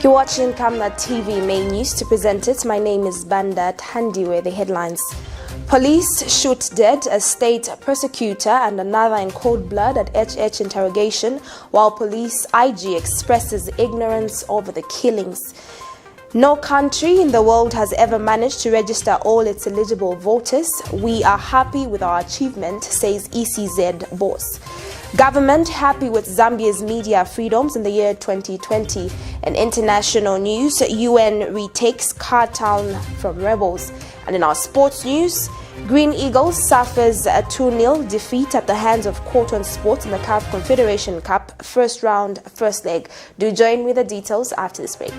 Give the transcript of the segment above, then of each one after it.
You're watching Camnet TV main news. To present it, my name is Banda Tandiwe. The headlines. Police shoot dead a state prosecutor and another in cold blood at HH interrogation, while police IG expresses ignorance over the killings. No country in the world has ever managed to register all its eligible voters. We are happy with our achievement, says ECZ boss. Government happy with Zambia's media freedoms in the year 2020. In international news, UN retakes COTON from rebels. And in our sports news, Green Eagles suffers a 2-0 defeat at the hands of COTON Sports in the CAF Confederation Cup first round, first leg. Do join with the details after this break.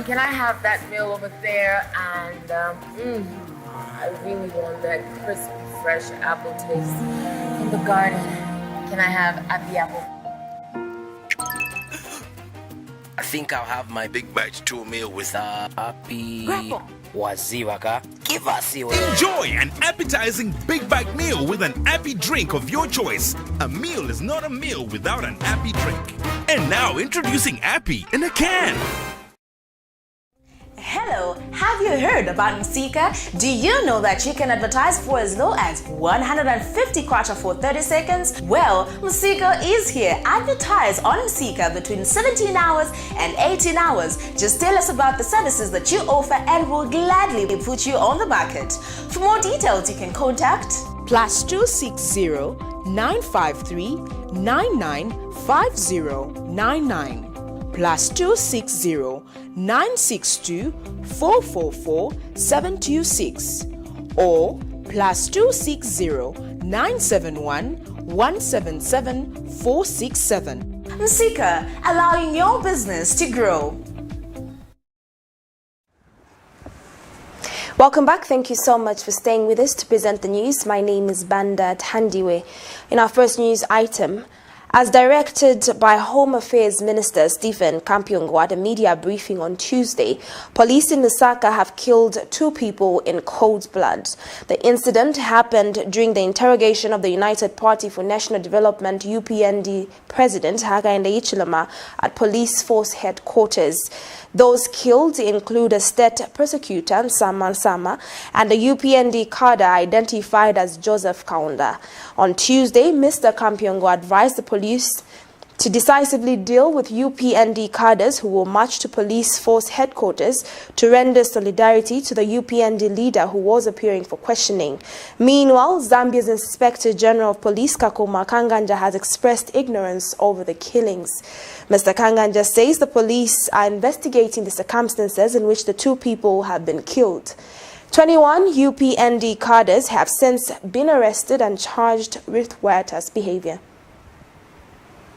Can I have that meal over there? And I really want that crisp, fresh apple taste from the garden. Can I have happy apple? I think I'll have my big bite 2 meal with happy waziwaka. Give us your enjoy an appetizing big bite meal with an happy drink of your choice. A meal is not a meal without an happy drink. And now introducing Happy in a can. Hello, have you heard about Msika? Do you know that you can advertise for as low as 150 kwacha for 30 seconds? Well, Msika is here. Advertise on Msika between 17 hours and 18 hours. Just tell us about the services that you offer and we'll gladly put you on the market. For more details, you can contact +260 953 995099 +260 962 444 726 or +260 971 177 467. Msika, allowing your business to grow. Welcome back. Thank you so much for staying with us to present the news. My name is Banda Tandiwe. In our first news item, as directed by Home Affairs Minister Stephen Kampiongwa at a media briefing on Tuesday, police in Lusaka have killed 2 people in cold blood. The incident happened during the interrogation of the United Party for National Development UPND President Hakainde Hichilema at Police Force Headquarters. Those killed include a state prosecutor, Nsama Nsama, and a UPND cadre identified as Joseph Kaunda. On Tuesday, Mr. Kampiongwa advised the police to decisively deal with UPND cadres who will march to police force headquarters to render solidarity to the UPND leader who was appearing for questioning. Meanwhile, Zambia's Inspector General of Police Kakuma Kanganja has expressed ignorance over the killings. Mr. Kanganja says the police are investigating the circumstances in which the 2 people have been killed. 21 UPND cadres have since been arrested and charged with riotous behavior.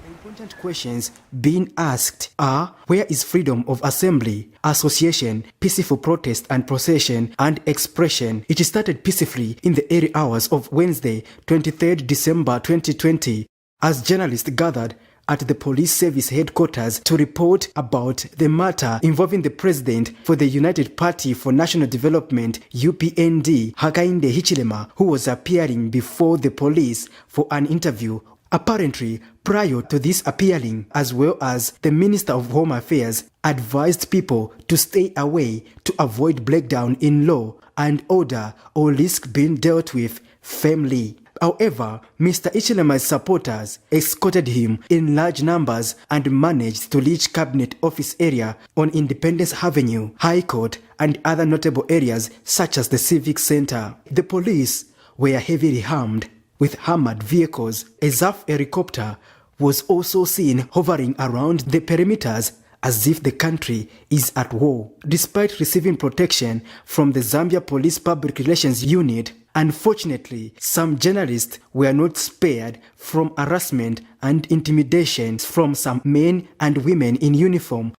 Important questions being asked are: where is freedom of assembly, association, peaceful protest and procession and expression? It started peacefully in the early hours of Wednesday, 23rd December 2020, as journalists gathered at the police service headquarters to report about the matter involving the president for the United Party for National Development UPND, Hakainde Hichilema, who was appearing before the police for an interview. Apparently, prior to this appearing, as well as the Minister of Home Affairs advised people to stay away to avoid breakdown in law and order or risk being dealt with firmly. However, Mr. Hichilema's supporters escorted him in large numbers and managed to reach Cabinet Office area on Independence Avenue, High Court and other notable areas such as the Civic Center. The police were heavily armed with armored vehicles. A ZAF helicopter was also seen hovering around the perimeters as if the country is at war. Despite receiving protection from the Zambia Police Public Relations Unit, unfortunately, some journalists were not spared from harassment and intimidation from some men and women in uniform.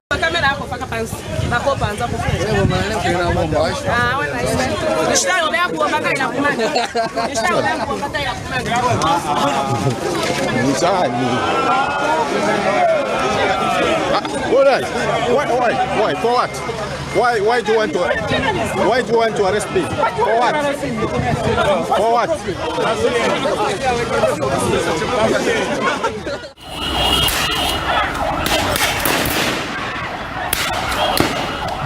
All right. Why? For what? Why do you want to? Why do you want to arrest me? For what? For what?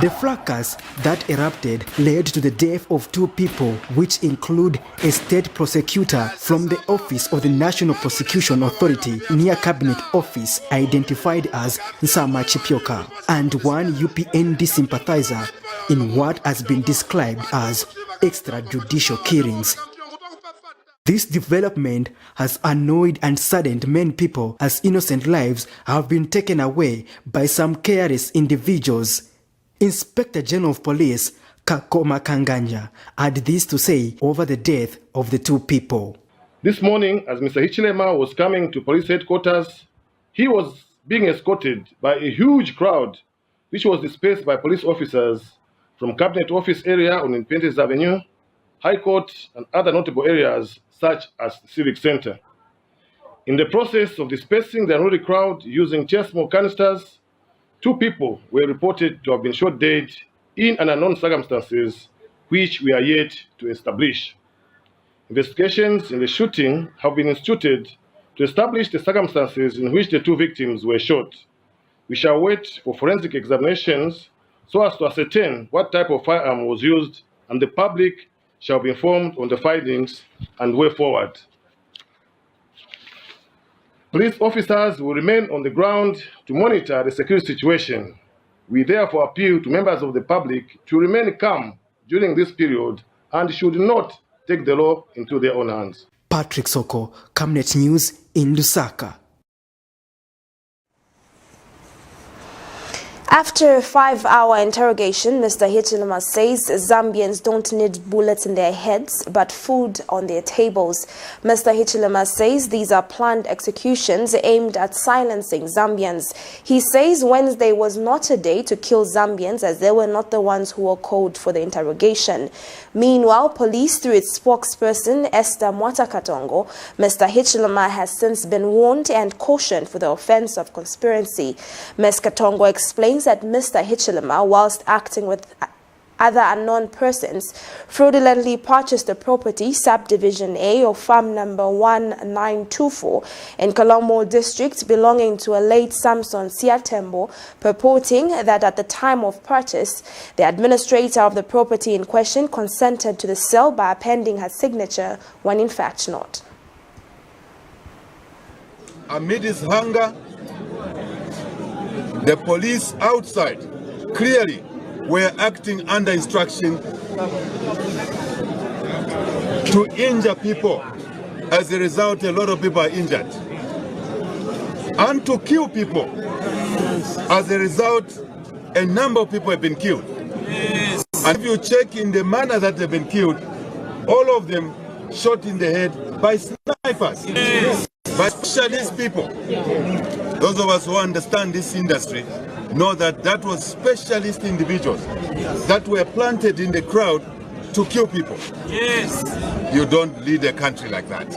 The fracas that erupted led to the death of 2 people, which include a state prosecutor from the office of the National Prosecution Authority near Cabinet office identified as Nsama Chipyoka, and 1 UPND sympathizer in what has been described as extrajudicial killings. This development has annoyed and saddened many people as innocent lives have been taken away by some careless individuals. Inspector General of Police Kakoma Kanganja had this to say over the death of the 2 people. This morning, as Mr. Hichilema was coming to police headquarters, he was being escorted by a huge crowd, which was dispersed by police officers from Cabinet Office area on Independence Avenue, High Court, and other notable areas such as the Civic Center. In the process of dispersing the unruly crowd using tear smoke canisters, 2 people were reported to have been shot dead in an unknown circumstances, which we are yet to establish. Investigations in the shooting have been instituted to establish the circumstances in which the 2 victims were shot. We shall wait for forensic examinations so as to ascertain what type of firearm was used, and the public shall be informed on the findings and way forward. Police officers will remain on the ground to monitor the security situation. We therefore appeal to members of the public to remain calm during this period and should not take the law into their own hands. Patrick Soko, Camnet News in Lusaka. After a 5-hour interrogation, Mr. Hichilema says Zambians don't need bullets in their heads, but food on their tables. Mr. Hichilema says these are planned executions aimed at silencing Zambians. He says Wednesday was not a day to kill Zambians, as they were not the ones who were called for the interrogation. Meanwhile, police, through its spokesperson, Esther Mwatakatongo, Mr. Hichilema has since been warned and cautioned for the offense of conspiracy. Ms. Katongo explains that Mr. Hichilema, whilst acting with other unknown persons, fraudulently purchased the property subdivision A of farm number 1924 in Colombo district belonging to a late Samson Siatembo, purporting that at the time of purchase, the administrator of the property in question consented to the sale by appending her signature when in fact not. Amid his hunger, the police outside clearly were acting under instruction to injure people. As a result, a lot of people are injured. And to kill people. As a result, a number of people have been killed. And if you check in the manner that they've been killed, all of them shot in the head by snipers, by specialist people. Those of us who understand this industry know that that was specialist individuals that were planted in the crowd to kill people. Yes. You don't lead a country like that.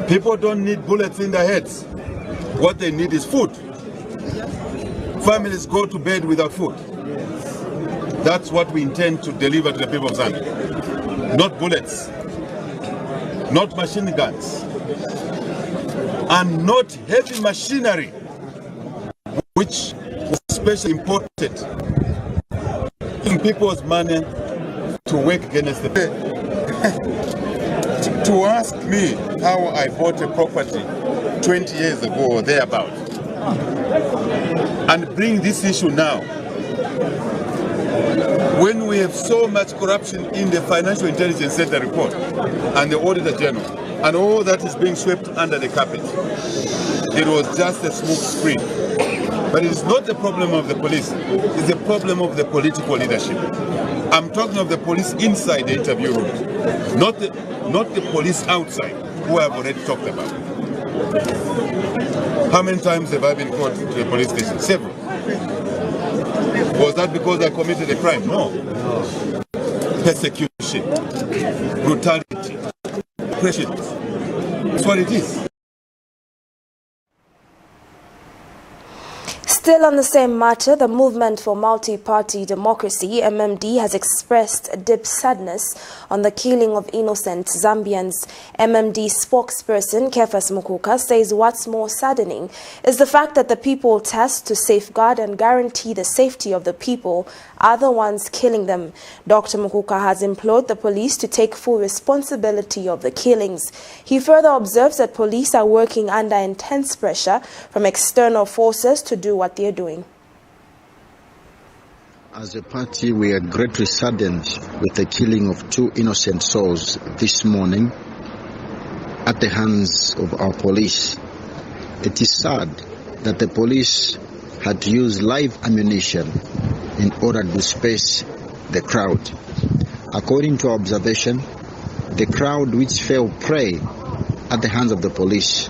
People don't need bullets in their heads. What they need is food. Families go to bed without food. That's what we intend to deliver to the people of Zambia. Not bullets, not machine guns, and not heavy machinery, which was specially imported in people's money to work against the To ask me how I bought a property 20 years ago or thereabout, and bring this issue now, when we have so much corruption in the Financial Intelligence Center report and the Auditor General, and all that is being swept under the carpet. It was just a smoke screen. But it is not the problem of the police, it's the problem of the political leadership. I'm talking of the police inside the interview room, not the police outside, who I've already talked about. How many times have I been called to the police station? Several. Was that because I committed a crime? No. Persecution, brutality, oppression. That's what it is. Still on the same matter, the Movement for Multi-Party Democracy, MMD, has expressed deep sadness on the killing of innocent Zambians. MMD spokesperson Kefas Mukuka says what's more saddening is the fact that the people tasked to safeguard and guarantee the safety of the people are the ones killing them. Dr. Mukuka has implored the police to take full responsibility of the killings. He further observes that police are working under intense pressure from external forces to do what they're doing. As a party, we are greatly saddened with the killing of 2 innocent souls this morning at the hands of our police. It is sad that the police had to use live ammunition in order to disperse the crowd. According to our observation, the crowd which fell prey at the hands of the police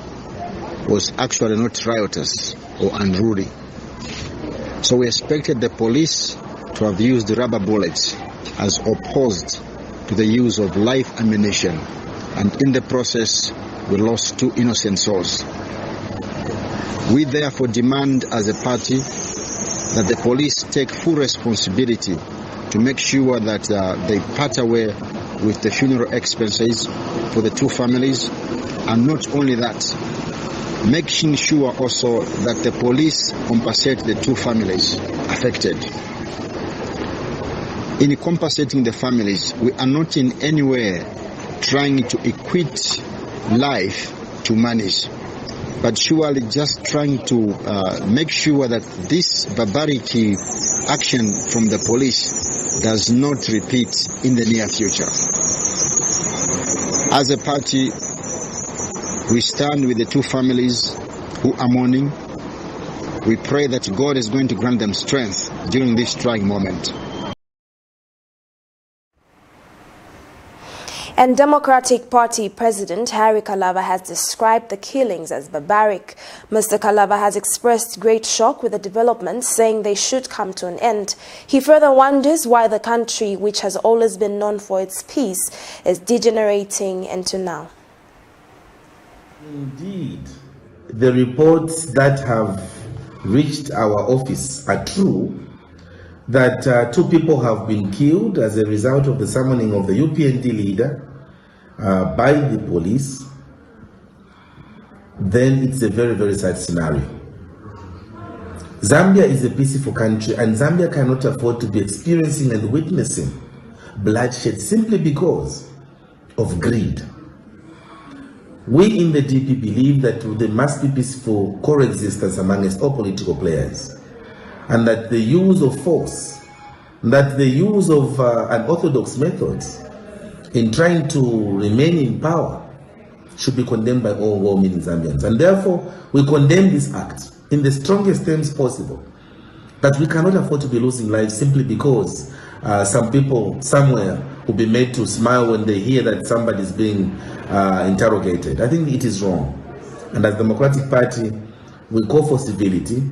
was actually not riotous or unruly. So we expected the police to have used rubber bullets as opposed to the use of live ammunition, and in the process we lost 2 innocent souls. We therefore demand as a party that the police take full responsibility to make sure that they part away with the funeral expenses for the 2 families, and not only that, making sure also that the police compensate the 2 families affected. In compensating the families, we are not in any way trying to equate life to money, but surely just trying to make sure that this barbaric action from the police does not repeat in the near future. As a party, we stand with the 2 families who are mourning. We pray that God is going to grant them strength during this trying moment. And Democratic Party President Harry Kalava has described the killings as barbaric. Mr. Kalava has expressed great shock with the developments, saying they should come to an end. He further wonders why the country, which has always been known for its peace, is degenerating into now. Indeed, the reports that have reached our office are true, that 2 people have been killed as a result of the summoning of the UPND leader by the police. Then it's a very, very sad scenario. Zambia is a peaceful country, and Zambia cannot afford to be experiencing and witnessing bloodshed simply because of greed. We in the DP believe that there must be peaceful coexistence amongst all political players, and that the use of force, that the use of unorthodox methods in trying to remain in power should be condemned by all well-meaning Zambians. And therefore, we condemn this act in the strongest terms possible, that we cannot afford to be losing lives simply because some people somewhere will be made to smile when they hear that somebody is being interrogated. I think it is wrong. And as Democratic Party, we call for civility,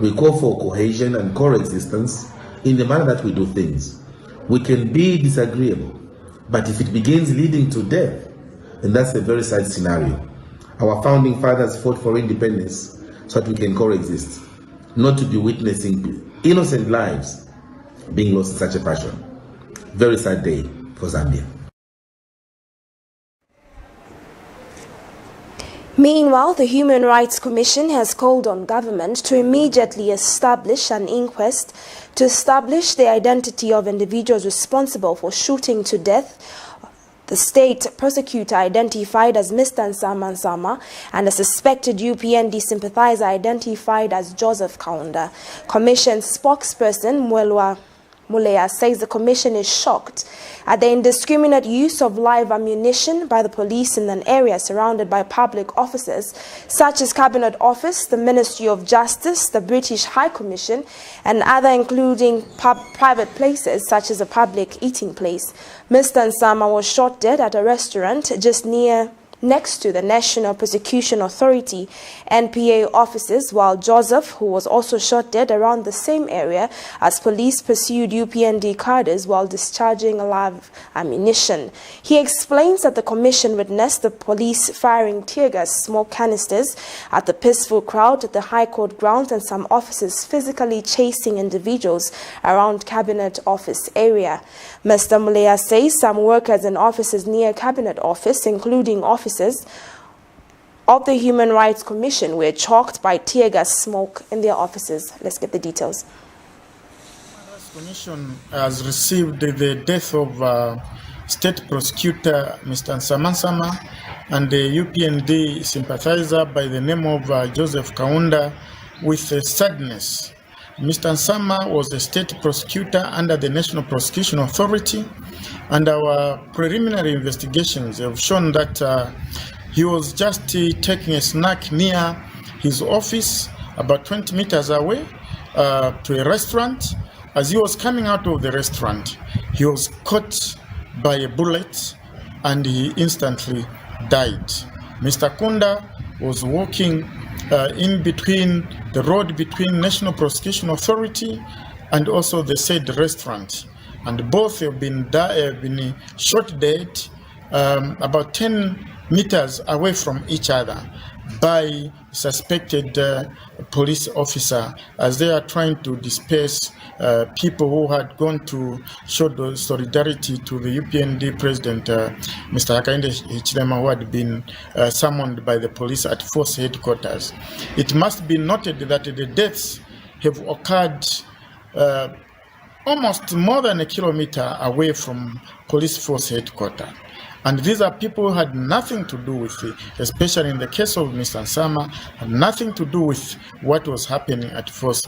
we call for cohesion and coexistence in the manner that we do things. We can be disagreeable, but if it begins leading to death, then that's a very sad scenario. Our founding fathers fought for independence so that we can coexist, not to be witnessing innocent lives being lost in such a fashion. Very sad day for Zambia. Meanwhile, the Human Rights Commission has called on government to immediately establish an inquest to establish the identity of individuals responsible for shooting to death the state prosecutor identified as Mr. Nsama and a suspected UPND sympathizer identified as Joseph Kaunda. Commission spokesperson Mwelwa Mulea says the commission is shocked at the indiscriminate use of live ammunition by the police in an area surrounded by public offices such as Cabinet Office, the Ministry of Justice, the British High Commission, and other including private places such as a public eating place. Mr. Nsama was shot dead at a restaurant just near next to the National Prosecution Authority NPA offices, while Joseph, who was also shot dead around the same area as police pursued UPND cadres while discharging live ammunition. He explains that the commission witnessed the police firing tear gas smoke canisters at the peaceful crowd at the High Court grounds and some officers physically chasing individuals around Cabinet Office area. Mr. Mulea says some workers and officers near Cabinet Office, including officers of the Human Rights Commission, were choked by tear gas smoke in their offices. Let's get the details. The Commission has received the death of State Prosecutor Mr. Nsamansama and the UPND sympathizer by the name of Joseph Kaunda with sadness. Mr. Nsama was the State Prosecutor under the National Prosecution Authority, and our preliminary investigations have shown that he was just taking a snack near his office, about 20 meters away, to a restaurant. As he was coming out of the restaurant, he was caught by a bullet and he instantly died. Mr. Kunda was walking in between the road between National Prosecution Authority and also the said restaurant, and both have been shot dead about 10 meters away from each other by suspected police officer as they are trying to disperse people who had gone to show solidarity to the UPND President, Mr. Hakainde Hichilema, who had been summoned by the police at force headquarters. It must be noted that the deaths have occurred almost more than a kilometer away from police force headquarters. And these are people who had nothing to do with it, especially in the case of Mr. Nsama, had nothing to do with what was happening at force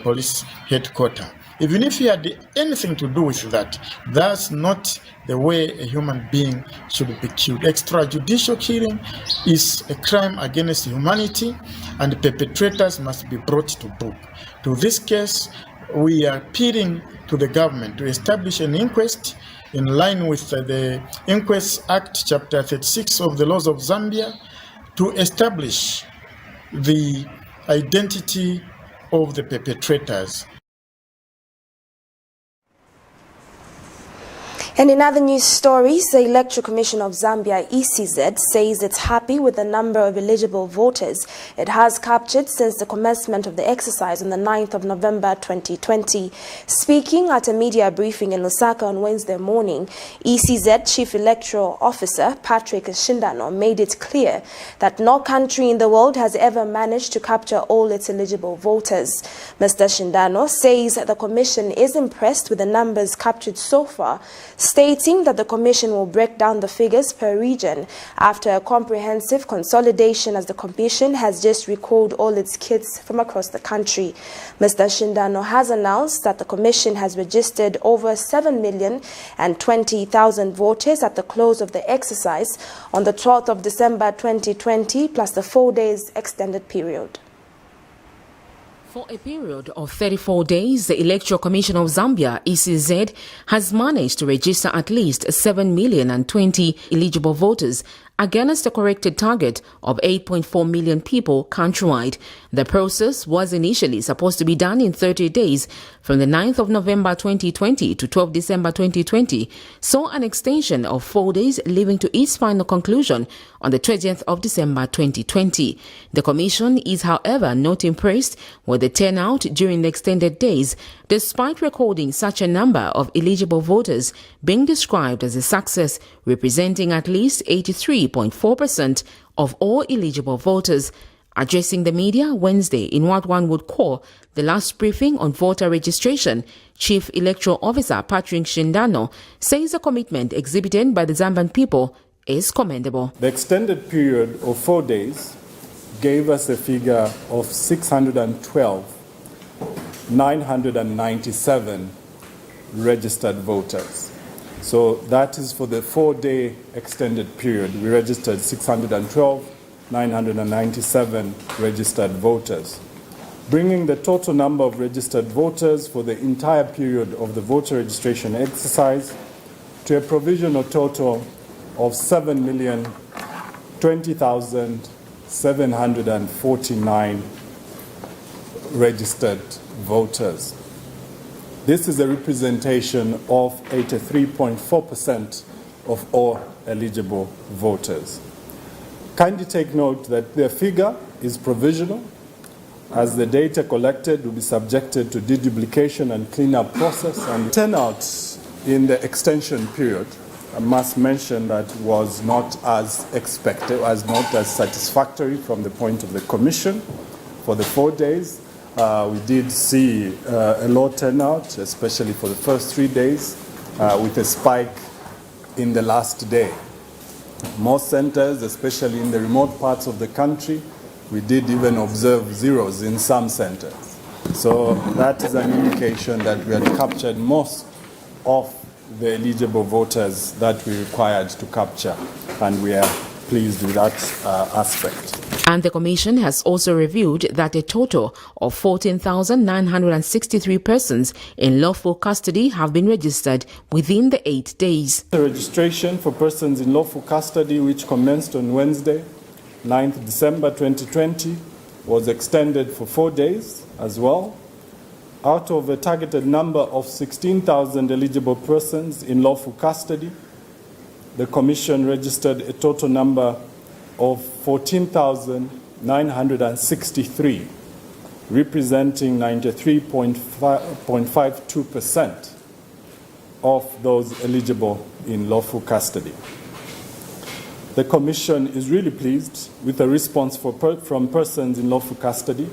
police headquarters. Even if he had anything to do with that, that's not the way a human being should be killed. Extrajudicial killing is a crime against humanity, and the perpetrators must be brought to book. To this case, we are appealing to the government to establish an inquest in line with the Inquest Act, Chapter 36 of the laws of Zambia, to establish the identity of the perpetrators. And in other news stories, the Electoral Commission of Zambia, ECZ, says it's happy with the number of eligible voters it has captured since the commencement of the exercise on the 9th of November 2020. Speaking at a media briefing in Lusaka on Wednesday morning, ECZ Chief Electoral Officer Patrick Shindano made it clear that no country in the world has ever managed to capture all its eligible voters. Mr. Shindano says the Commission is impressed with the numbers captured so far, stating that the Commission will break down the figures per region after a comprehensive consolidation, as the Commission has just recalled all its kits from across the country. Mr. Shindano has announced that the Commission has registered over 7,020,000 voters at the close of the exercise on the 12th of December 2020, plus the 4 days extended period. For a period of 34 days, the Electoral Commission of Zambia, ECZ, has managed to register at least 7,020,000 eligible voters against a corrected target of 8.4 million people countrywide. The process was initially supposed to be done in 30 days from the 9th of November 2020 to 12 December 2020, saw an extension of 4 days, leading to its final conclusion on the 20th of December 2020. The Commission is, however, not impressed with the turnout during the extended days, despite recording such a number of eligible voters being described as a success, representing at least 83.4% of all eligible voters. Addressing the media Wednesday in what one would call the last briefing on voter registration, Chief Electoral Officer Patrick Shindano says the commitment exhibited by the Zambian people is commendable. The extended period of 4 days gave us a figure of 612,997 registered voters. So that is for the 4-day extended period. We registered 612,997 registered voters, bringing the total number of registered voters for the entire period of the voter registration exercise to a provisional total of 20,749 registered voters. This is a representation of 83.4% of all eligible voters. Kindly take note that the figure is provisional, as the data collected will be subjected to deduplication and cleanup process, and turnout in the extension period, I must mention that was not as expected, was not as satisfactory from the point of the Commission. For the 4 days, we did see a low turnout, especially for the first 3 days, with a spike in the last day. Most centers, especially in the remote parts of the country, we did even observe zeros in some centers. So that is an indication that we had captured most of the eligible voters that we required to capture, and we are pleased with that aspect. And the Commission has also revealed that a total of 14,963 persons in lawful custody have been registered within the 8 days. The registration for persons in lawful custody, which commenced on Wednesday, 9th December 2020, was extended for 4 days as well. Out of a targeted number of 16,000 eligible persons in lawful custody, the Commission registered a total number of 14,963, representing 93.52% of those eligible in lawful custody. The Commission is really pleased with the response from persons in lawful custody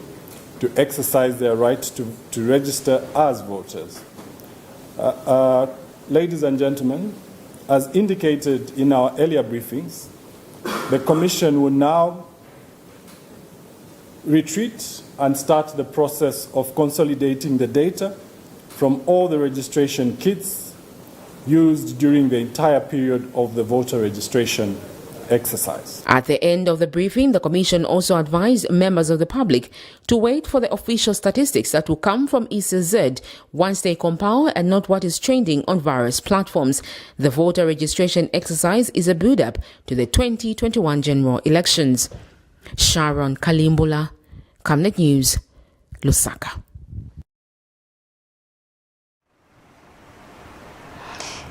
to exercise their right to register as voters. Ladies and gentlemen, as indicated in our earlier briefings, the Commission will now retreat and start the process of consolidating the data from all the registration kits used during the entire period of the voter registration exercise. At the end of the briefing, the Commission also advised members of the public to wait for the official statistics that will come from ECZ once they compile and not what is trending on various platforms. The voter registration exercise is a build-up to the 2021 general elections. Sharon Kalimbula, Camnet News, Lusaka.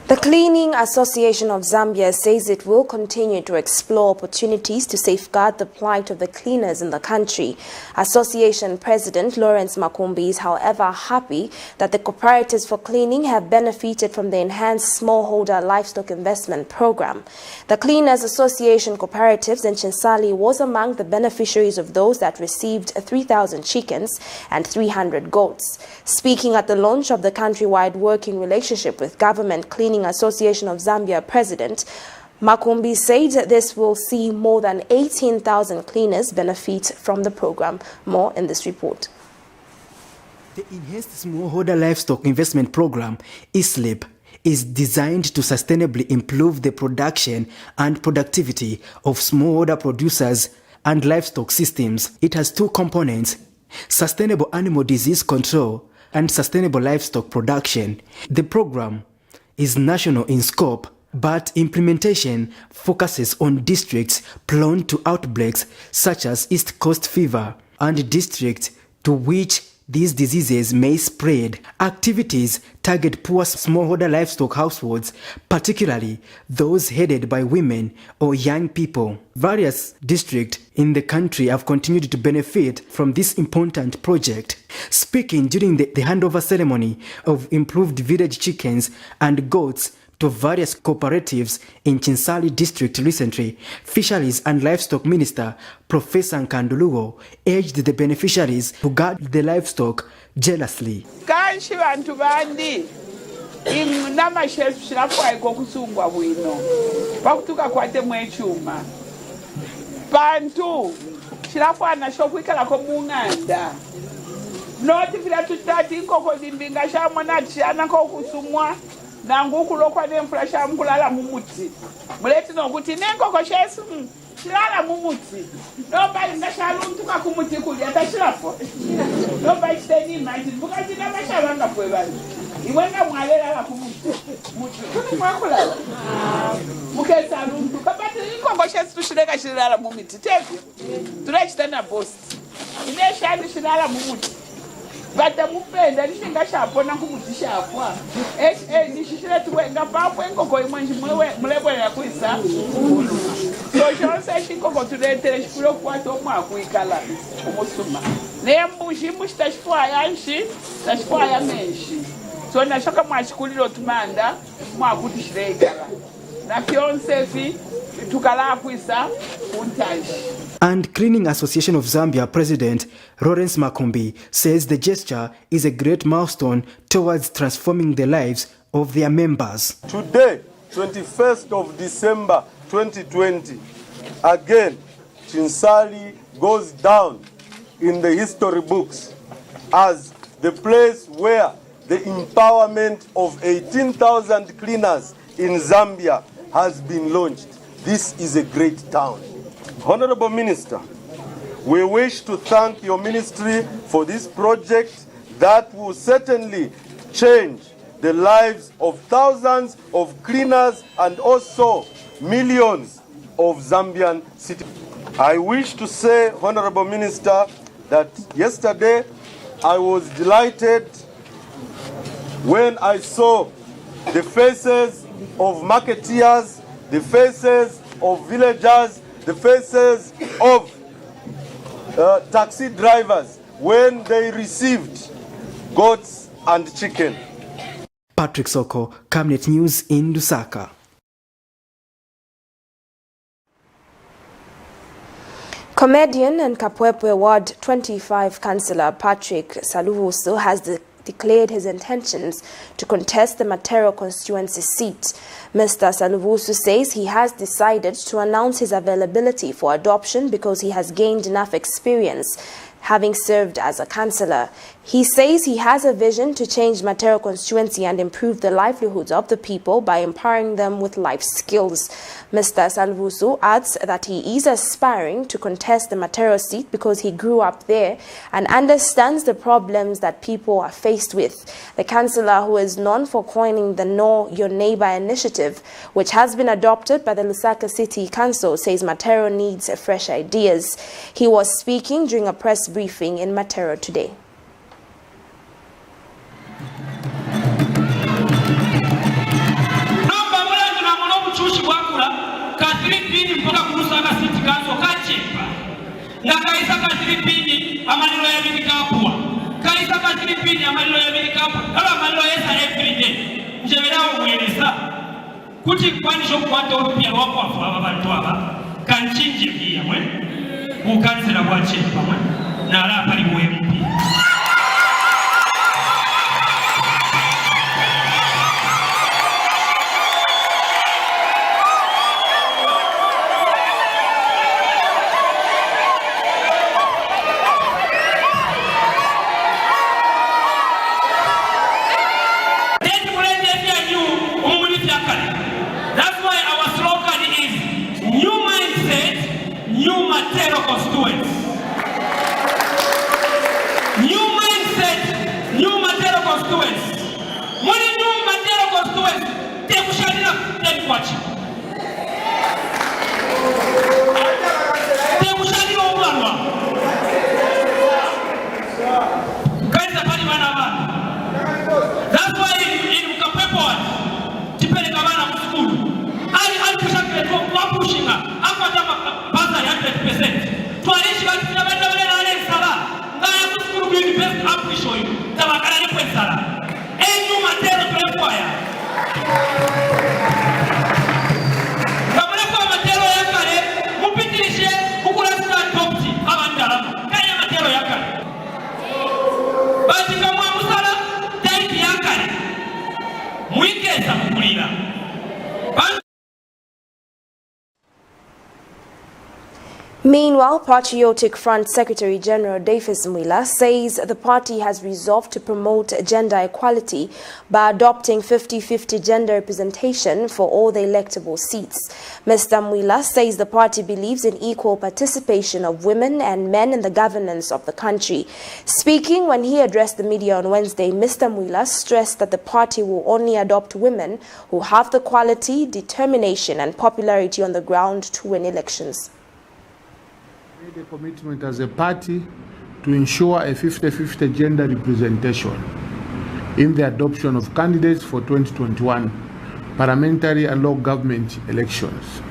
The Cleaning Association of Zambia says it will continue to explore opportunities to safeguard the plight of the cleaners in the country. Association President Lawrence Makumbi is, however, happy that the cooperatives for cleaning have benefited from the enhanced smallholder livestock investment program. The Cleaners Association cooperatives in Chinsali was among the beneficiaries of those that received 3,000 chickens and 300 goats. Speaking at the launch of the countrywide working relationship with government Cleaning Association of Zambia President Makumbi said this will see more than 18,000 cleaners benefit from the program. More in this report. The Enhanced Smallholder Livestock Investment Program, ISLIP, is designed to sustainably improve the production and productivity of smallholder producers and livestock systems. It has two components: sustainable animal disease control and sustainable livestock production. The program is national in scope, but implementation focuses on districts prone to outbreaks such as East Coast fever and districts to which these diseases may spread. Activities target poor smallholder livestock households, particularly those headed by women or young people. Various districts in the country have continued to benefit from this important project. Speaking during the handover ceremony of improved village chickens and goats to various cooperatives in Chinsali district recently, Fisheries and Livestock Minister Professor Nkandulugo urged the beneficiaries to guard the livestock jealously. Kanshi bantu bandi nama chef shirafwa iko kusungwa bwino bakutuka kwate mwechuma bantu shirafwa na shokwikala ko munganda noti vila tutati nkoko zimbinga shamona tshana ko kusumwa nanguku lokwa nemfula shamkulala mumuti muleti nokuti nenkoko shesu shilala mumuti nomba ingashaluntuka kumuti kulya tashilafo nomba iteni imagine bukati namashavanga pwe bali Iwena mwalela kumuti. Kuti mwakulala. Mukesa lundu. Kabati inkongo shesu tushileka shilala mumiti. Tevyo. Turechitana boss. Ine shani shilala mumuti. Bata mupenda nishinga shapona kumuti shapwa. Nishishile tuwenga papo inkongo imwenji mulebwe ya kuisa. So shonse shinkongo tuletele shikulo kuwato mwakuikala. Umusuma. Nembushi mbushi tashifua yanshi. Tashifua ya menshi. So nashoka mwashikulilo tumanda mwakuti shireikala. Na fionsefi tukala kuisa untaji. And Cleaning Association of Zambia President Lawrence Makumbi says the gesture is a great milestone towards transforming the lives of their members. Today, 21st of December 2020, again, Chinsali goes down in the history books as the place where the empowerment of 18,000 cleaners in Zambia has been launched. This is a great town. Honorable Minister, we wish to thank your ministry for this project that will certainly change the lives of thousands of cleaners and also millions of Zambian citizens. I wish to say, Honorable Minister, that yesterday I was delighted when I saw the faces of marketeers, the faces of villagers, the faces of taxi drivers when they received goats and chicken. Patrick Soko, Camnet News in Lusaka. Comedian and Kapwepwe Ward 25 Councillor Patrick Saluvuso has declared his intentions to contest the Matero constituency seat. Mr. Saluvuso says he has decided to announce his availability for adoption because he has gained enough experience having served as a councillor. He says he has a vision to change Matero constituency and improve the livelihoods of the people by empowering them with life skills. Mr. Saluvuso adds that he is aspiring to contest the Matero seat because he grew up there and understands the problems that people are faced with. The councillor, who is known for coining the Know Your Neighbor initiative, which has been adopted by the Lusaka City Council, says Matero needs fresh ideas. He was speaking during a press briefing in Matero today. Na kaisa katilipini amalilo ya milikapua kaisa katilipini amalilo ya milikapua ala amalilo yesa everyday njeberawo mwelesa kuti kwanisho kwata olupya wako afu abantu aba kanchinje bia mwe mukansela kwa chepa mwe na ala pali mwempi. Matero Meanwhile, Patriotic Front Secretary General Davis Mwila says the party has resolved to promote gender equality by adopting 50-50 gender representation for all the electable seats. Mr. Mwila says the party believes in equal participation of women and men in the governance of the country. Speaking when he addressed the media on Wednesday, Mr. Mwila stressed that the party will only adopt women who have the quality, determination and popularity on the ground to win elections. Made a commitment as a party to ensure a 50-50 gender representation in the adoption of candidates for 2021 parliamentary and local government elections.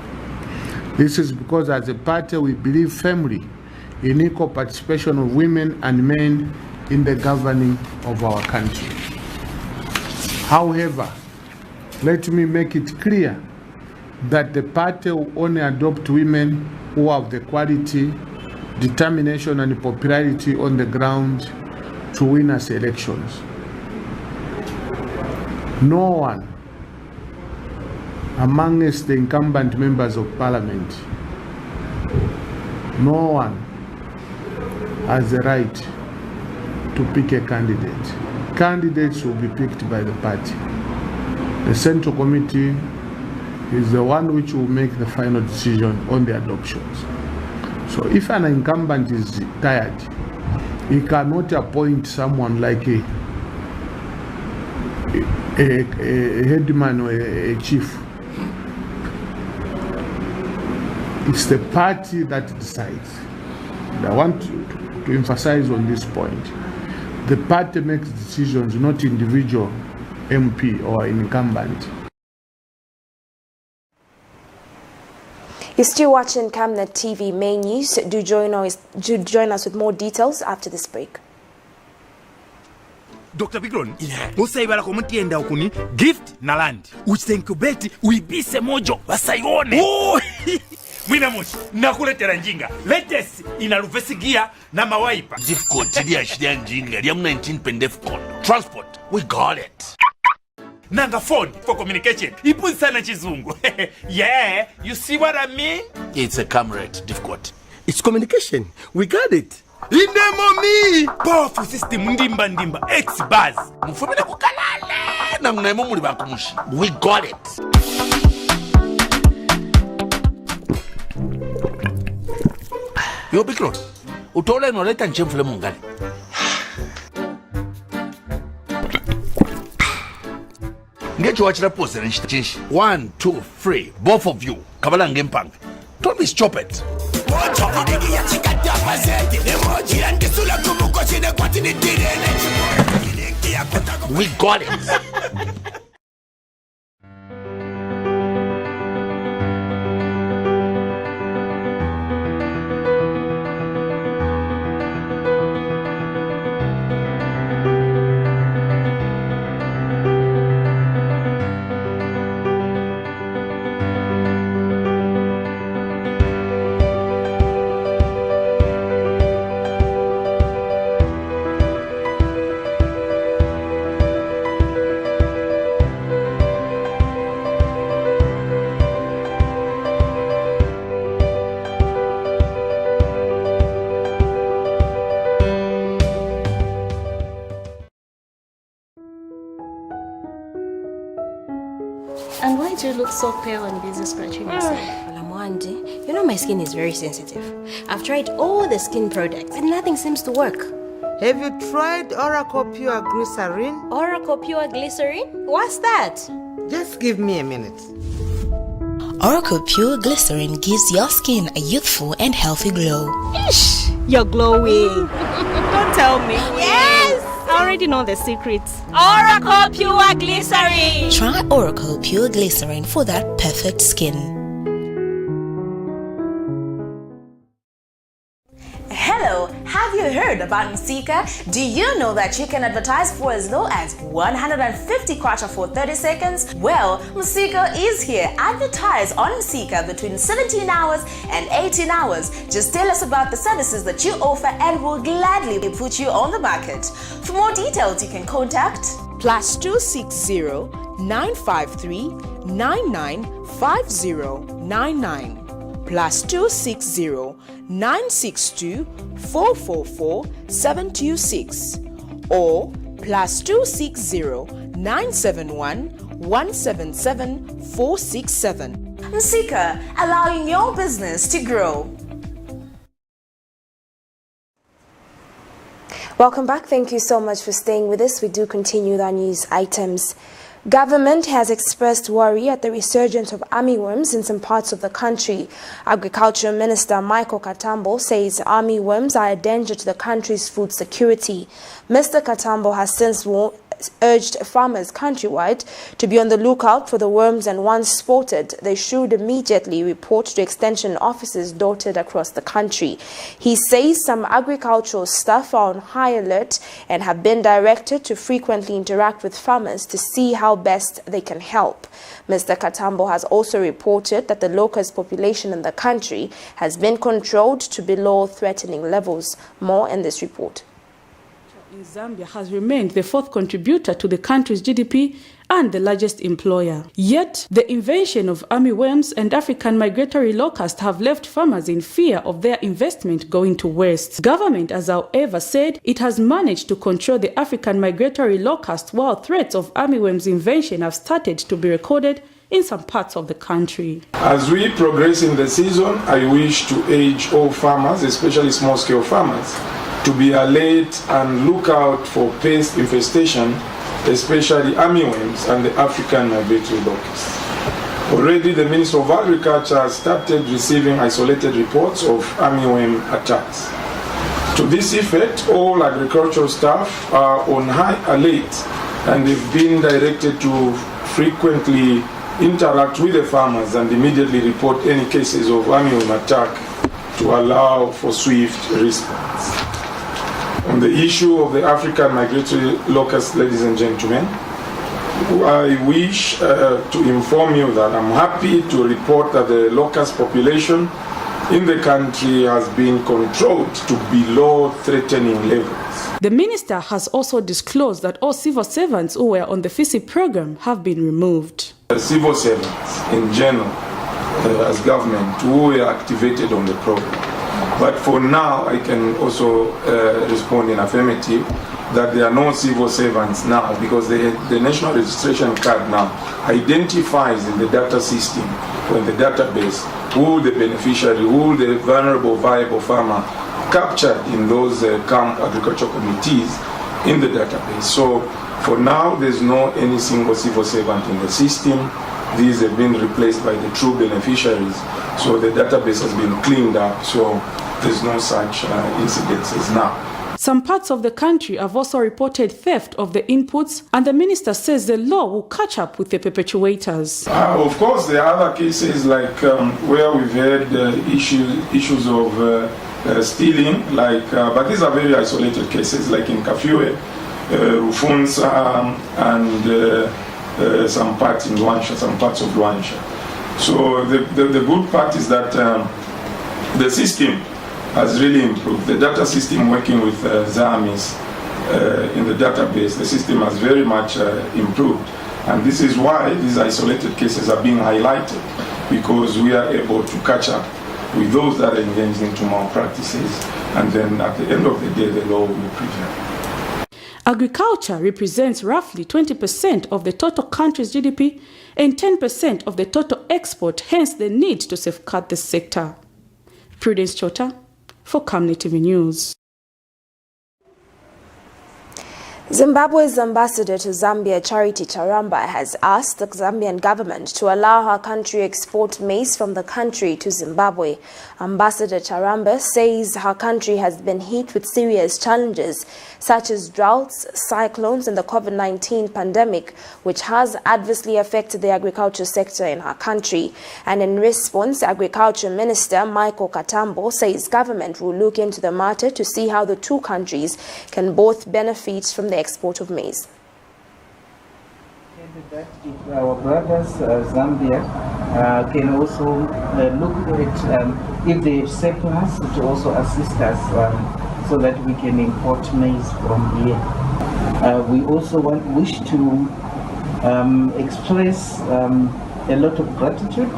This is because as a party we believe firmly in equal participation of women and men in the governing of our country. However, let me make it clear that the party will only adopt women who have the quality, determination and popularity on the ground to win us elections. No one amongst the incumbent members of parliament, no one has the right to pick a candidate. Candidates will be picked by the party. The Central Committee is the one which will make the final decision on the adoptions. So if an incumbent is tired, he cannot appoint someone like a headman or a chief. It's the party that decides. And I want to emphasize on this point. The party makes decisions, not individual MP or incumbent. You're still watching Camnet TV main news. Do join us with more details after this break. Dr. Bigron, musaibala komutienda okuni gift na land. Uchenkubeti uibise mojo basayone. Oh! Mwina moshi, nakuletera njinga. Latest inaluvesigia na mawaipa. Difficult ya shida njinga. Liam 19 pendef kondo. Transport, we got it. Nanga phone for communication. Ipu sana chizungu. Yeah, you see what I mean? It's a Camnet, difficult. It's communication. We got it. Inemomi! Powerful system ndimba X-Buzz. Mufumile kukalale. Na mnaimo muli bakumushi. We got it. Yo Bikron, utola inoleta nchemfule mungani. Get you watch the post and change. 1, 2, 3, both of you. Kabala ngempang. Don't be stupid. We got it. And why do you look so pale and busy scratching yourself? Alamwandi, you know my skin is very sensitive. I've tried all the skin products and nothing seems to work. Have you tried Oracle Pure Glycerin? Oracle Pure Glycerin? What's that? Just give me a minute. Oracle Pure Glycerin gives your skin a youthful and healthy glow. Ish, you're glowing. Don't tell me. Yes! I already know the secrets. Oracle Pure Glycerin! Try Oracle Pure Glycerin for that perfect skin. Hello, have you heard about Nsika? Do you know that you can advertise for as low as 150 kwacha for 30 seconds? Well, Nsika is here. Advertise on Nsika between 17 hours and 18 hours. Just tell us about the services that you offer and we'll gladly put you on the market. For more details, you can contact +260 953 995099. +260 962 444 726 or +260 971 177 467. Nsika, allowing your business to grow. Welcome back. Thank you so much for staying with us. We do continue with our news items. Government has expressed worry at the resurgence of armyworms in some parts of the country. Agriculture Minister Michael Katambo says armyworms are a danger to the country's food security. Mr. Katambo has since urged farmers countrywide to be on the lookout for the worms, and once spotted, they should immediately report to extension offices dotted across the country. He says some agricultural staff are on high alert and have been directed to frequently interact with farmers to see how best they can help. Mr. Katambo has also reported that the locust population in the country has been controlled to below threatening levels. More in this report. In Zambia has remained the fourth contributor to the country's GDP and the largest employer. Yet, the invasion of armyworms and African migratory locusts have left farmers in fear of their investment going to waste. Government has, however, said it has managed to control the African migratory locust, while threats of armyworms invasion have started to be recorded in some parts of the country. As we progress in the season, I wish to urge all farmers, especially small-scale farmers, to be alert and look out for pest infestation, especially armyworms and the African migratory locusts. Already the Minister of Agriculture has started receiving isolated reports of armyworm attacks. To this effect, all agricultural staff are on high alert and they've been directed to frequently interact with the farmers and immediately report any cases of armyworm attack to allow for swift response. On the issue of the African migratory locust, ladies and gentlemen, I wish to inform you that I'm happy to report that the locust population in the country has been controlled to below threatening levels. The minister has also disclosed that all civil servants who were on the FISI program have been removed. The civil servants in general, as government, who were activated on the program. But for now, I can also respond in affirmative that there are no civil servants now, because the national registration card now identifies in the data system or in the database who the beneficiary, who the vulnerable viable farmer captured in those camp agricultural committees in the database. So for now, there's no any single civil servant in the system. These have been replaced by the true beneficiaries. So the database has been cleaned up. So there's no such incidences now. Some parts of the country have also reported theft of the inputs, and the minister says the law will catch up with the perpetuators. Of course, there are other cases like where we've had issues of stealing, but these are very isolated cases, like in Kafue, Rufunsa, and some parts in Luansha, some parts of Luansha. So the good part is that the system has really improved. The data system working with ZAMBIA'S in the database, the system has very much improved. And this is why these isolated cases are being highlighted, because we are able to catch up with those that are engaged into malpractices, and then at the end of the day, the law will prevail. Agriculture represents roughly 20% of the total country's GDP and 10% of the total export, hence the need to safeguard the sector. Prudence Chota for Camnet TV News. Zimbabwe's ambassador to Zambia, Charity Charamba, has asked the Zambian government to allow her country export maize from the country to Zimbabwe. Ambassador Charamba says her country has been hit with serious challenges such as droughts, cyclones, and the COVID-19 pandemic, which has adversely affected the agriculture sector in her country. And in response, Agriculture Minister Michael Katambo says government will look into the matter to see how the two countries can both benefit from the export of maize. That if our brothers Zambia can also look at if they surplus to also assist us so that we can import maize from here. We also wish to express a lot of gratitude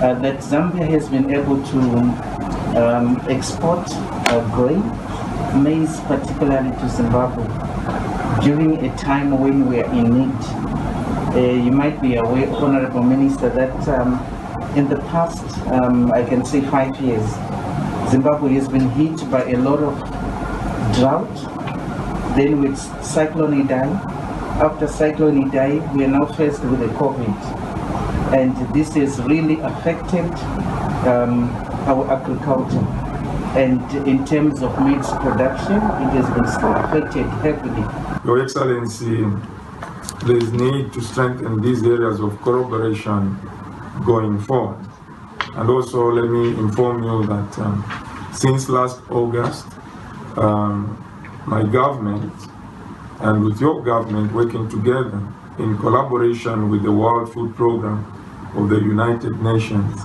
that Zambia has been able to export grain, maize particularly to Zimbabwe, during a time when we are in need. You might be aware, Honorable Minister, that in the past, I can say 5 years, Zimbabwe has been hit by a lot of drought, then with Cyclone Idai. After Cyclone Idai, we are now faced with the COVID. And this has really affected our agriculture. And in terms of meat production, it has been affected heavily. Your Excellency, there is need to strengthen these areas of collaboration going forward. And also let me inform you that since last August, my government and with your government working together in collaboration with the World Food Programme of the United Nations,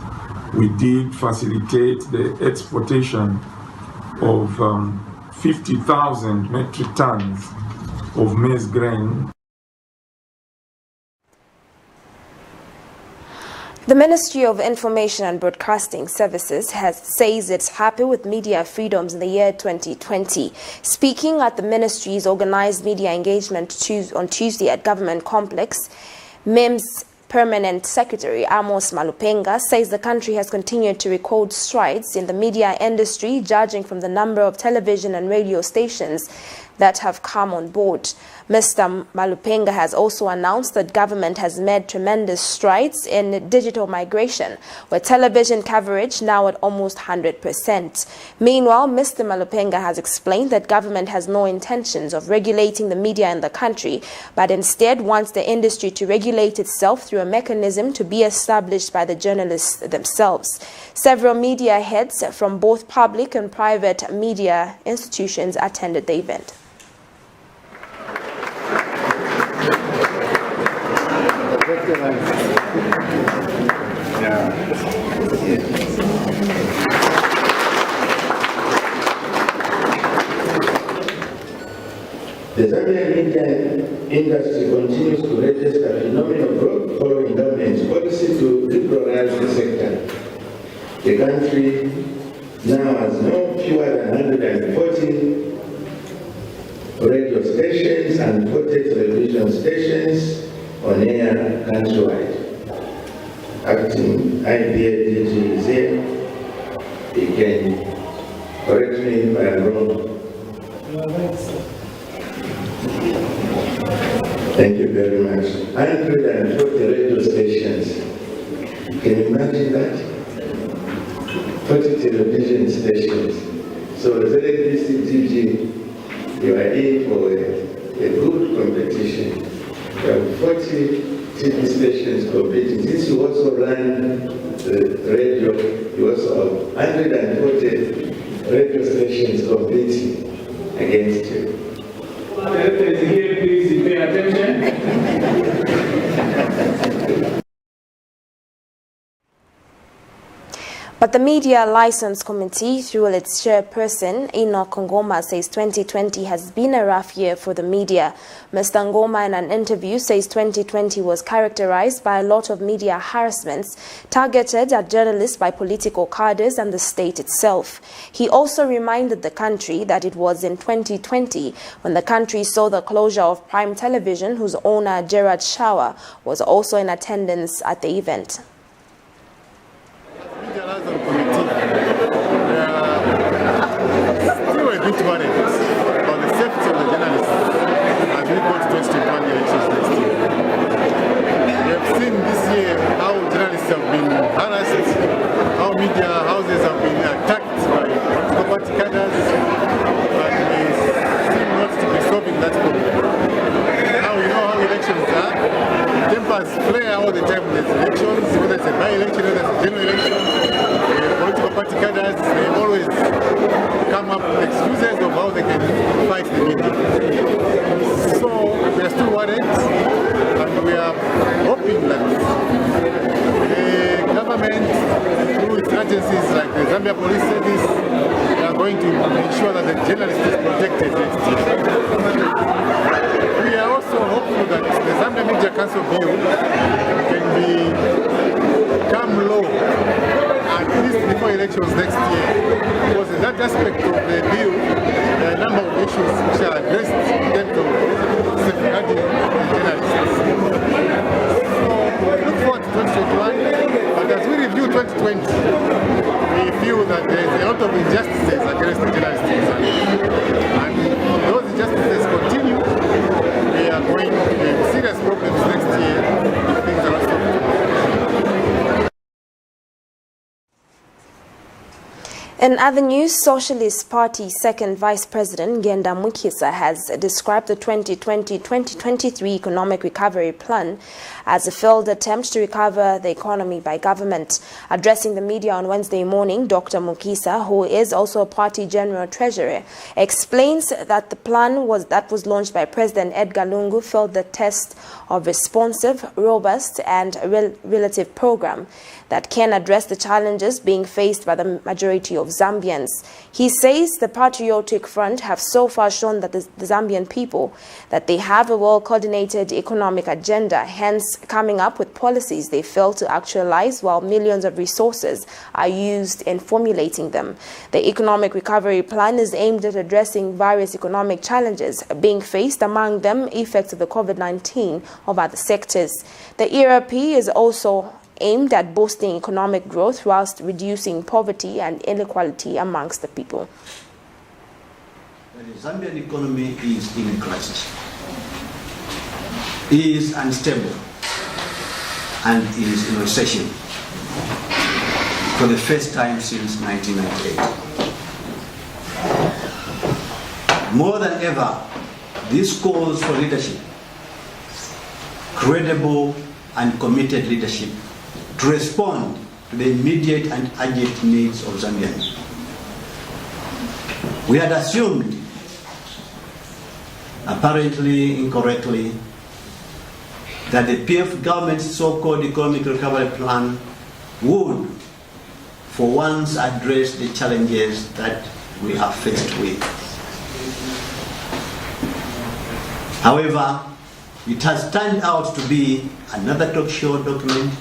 we did facilitate the exportation of 50,000 metric tons of maize grain. The Ministry of Information and Broadcasting Services says it's happy with media freedoms in the year 2020. Speaking at the ministry's organized media engagement on Tuesday at Government Complex, MIM's Permanent Secretary Amos Malupenga says the country has continued to record strides in the media industry, judging from the number of television and radio stations that have come on board. Mr. Malupenga has also announced that government has made tremendous strides in digital migration, with television coverage now at almost 100%. Meanwhile, Mr. Malupenga has explained that government has no intentions of regulating the media in the country, but instead wants the industry to regulate itself through a mechanism to be established by the journalists themselves. Several media heads from both public and private media institutions attended the event. The Zambian media industry continues to register phenomenal growth following government's policy to liberalize the sector. The country now has no fewer than 140 radio stations and 40 television stations on air countrywide. Acting IBA DG is here. He can correct me if I am wrong. Thank you very much. 140 radio stations. Can you imagine that? 40 television stations. So ZAMBIA'S DG, you are in for a good competition. You have 40 TV stations competing. Since you also run the radio, you also have 140 radio stations competing against you. Here, please pay attention. But the Media License Committee, through its chairperson, Enoch Ngoma, says 2020 has been a rough year for the media. Mr. Ngoma, in an interview, says 2020 was characterized by a lot of media harassments targeted at journalists by political cadres and the state itself. He also reminded the country that it was in 2020 when the country saw the closure of Prime Television, whose owner, Gerard Shawa, was also in attendance at the event. Media Liaison Committee, still a bit worried about the safety of the journalists as we go to 2021 elections next year. We have seen this year how journalists have been harassed, how media houses have been attacked by political party cadres, and we seem not to be solving that problem. Now you know how elections are. Tempers flare all the time when there's elections, whether it's a by-election, whether it's a general election. Political party cadres, they always come up with excuses of how they can fight the media. So we are still worried, and we are hoping that the government, through its agencies like the Zambia Police Service, are going to ensure that the journalist is protected next year. We are also hopeful that the Zambia Media Council bill can be come low, at least before elections next year. Because in that aspect of the bill, there are a number of issues which are addressed in terms of safeguarding the journalists. So we look forward to 2021, but as we review 2020, we feel that there is a lot of injustices against the journalists in Zambia. And if those injustices continue, we are going to have serious problems next year if things are not solved. In other news, Socialist Party Second Vice President Ngenda Mukisa has described the 2020-2023 Economic Recovery Plan as a failed attempt to recover the economy by government. Addressing the media on Wednesday morning, Dr. Mukisa, who is also a party general treasurer, explains that the plan that was launched by President Edgar Lungu failed the test of responsive, robust and relative program that can address the challenges being faced by the majority of Zambians. He says the Patriotic Front have so far shown that the Zambian people that they have a well-coordinated economic agenda, hence coming up with policies they fail to actualize while millions of resources are used in formulating them. The Economic Recovery Plan is aimed at addressing various economic challenges being faced, among them effects of the COVID-19 of other sectors. The ERP is also aimed at boosting economic growth whilst reducing poverty and inequality amongst the people. The Zambian economy is in a crisis, is unstable, and is in recession for the first time since 1998. More than ever, this calls for leadership, credible and committed leadership, to respond to the immediate and urgent needs of Zambians. We had assumed, apparently incorrectly, that the PF government's so-called economic recovery plan would, for once, address the challenges that we are faced with. However, it has turned out to be another talk show document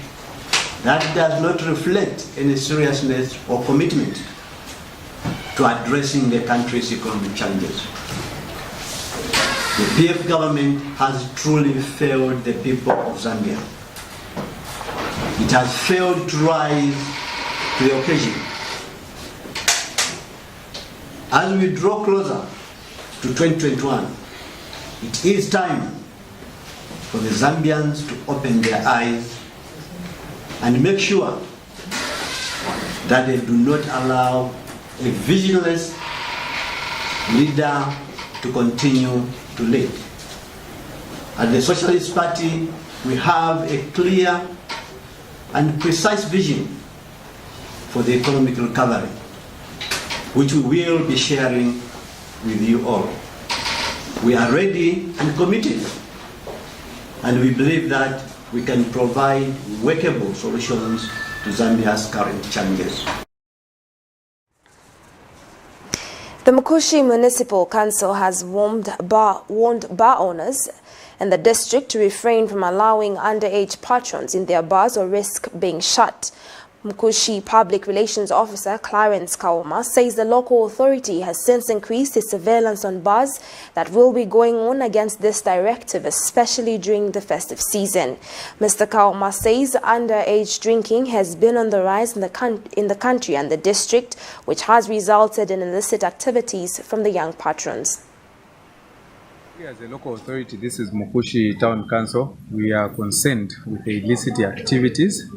that does not reflect any seriousness or commitment to addressing the country's economic challenges. The PF government has truly failed the people of Zambia. It has failed to rise to the occasion. As we draw closer to 2021, it is time for the Zambians to open their eyes and make sure that they do not allow a visionless leader to continue to lead. At the Socialist Party, we have a clear and precise vision for the economic recovery, which we will be sharing with you all. We are ready and committed, and we believe that we can provide workable solutions to Zambia's current challenges. The Mukushi Municipal Council has warned bar owners in the district to refrain from allowing underage patrons in their bars or risk being shut. Mukushi Public Relations Officer Clarence Kauma says the local authority has since increased its surveillance on bars that will be going on against this directive, especially during the festive season. Mr. Kauma says underage drinking has been on the rise in the country and the district, which has resulted in illicit activities from the young patrons. As a local authority, this is Mukushi Town Council, we are concerned with the illicit activities,